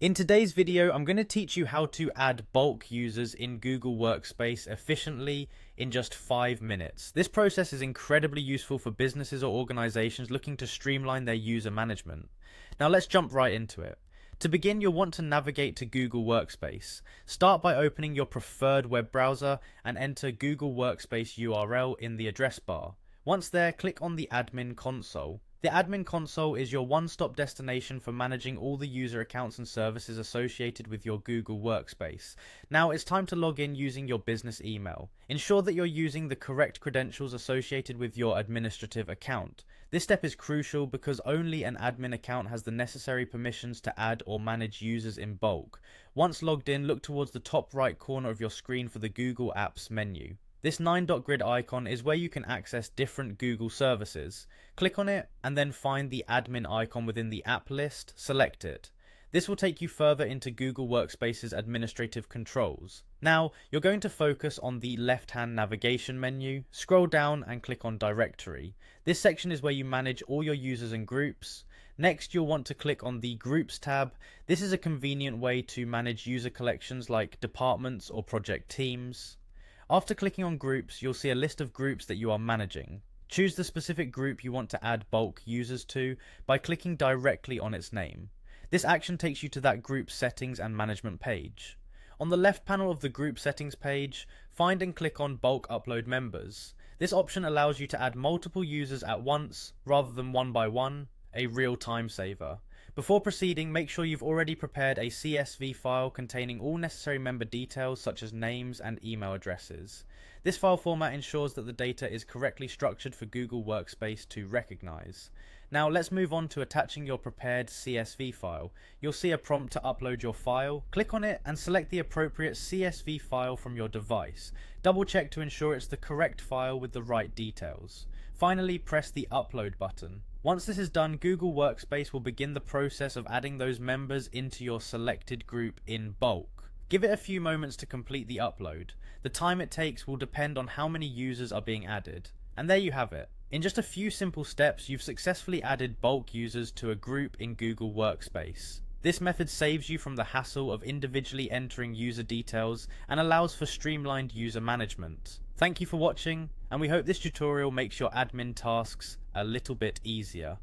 In today's video, I'm going to teach you how to add bulk users in Google Workspace efficiently in just 5 minutes. This process is incredibly useful for businesses or organizations looking to streamline their user management. Now let's jump right into it. To begin, you'll want to navigate to Google Workspace. Start by opening your preferred web browser and enter Google Workspace URL in the address bar. Once there, click on the Admin Console. The Admin Console is your one-stop destination for managing all the user accounts and services associated with your Google Workspace. Now it's time to log in using your business email. Ensure that you're using the correct credentials associated with your administrative account. This step is crucial because only an admin account has the necessary permissions to add or manage users in bulk. Once logged in, look towards the top right corner of your screen for the Google Apps menu. This 9-dot grid icon is where you can access different Google services. Click on it and then find the admin icon within the app list, select it. This will take you further into Google Workspace's administrative controls. Now, you're going to focus on the left-hand navigation menu, scroll down and click on Directory. This section is where you manage all your users and groups. Next, you'll want to click on the Groups tab. This is a convenient way to manage user collections like departments or project teams. After clicking on Groups, you'll see a list of groups that you are managing. Choose the specific group you want to add bulk users to by clicking directly on its name. This action takes you to that group's settings and management page. On the left panel of the group settings page, find and click on Bulk Upload Members. This option allows you to add multiple users at once rather than one by one, a real time saver. Before proceeding, make sure you've already prepared a CSV file containing all necessary member details such as names and email addresses. This file format ensures that the data is correctly structured for Google Workspace to recognize. Now let's move on to attaching your prepared CSV file. You'll see a prompt to upload your file. Click on it and select the appropriate CSV file from your device. Double check to ensure it's the correct file with the right details. Finally, press the upload button. Once this is done, Google Workspace will begin the process of adding those members into your selected group in bulk. Give it a few moments to complete the upload. The time it takes will depend on how many users are being added. And there you have it. In just a few simple steps, you've successfully added bulk users to a group in Google Workspace. This method saves you from the hassle of individually entering user details and allows for streamlined user management. Thank you for watching, and we hope this tutorial makes your admin tasks a little bit easier.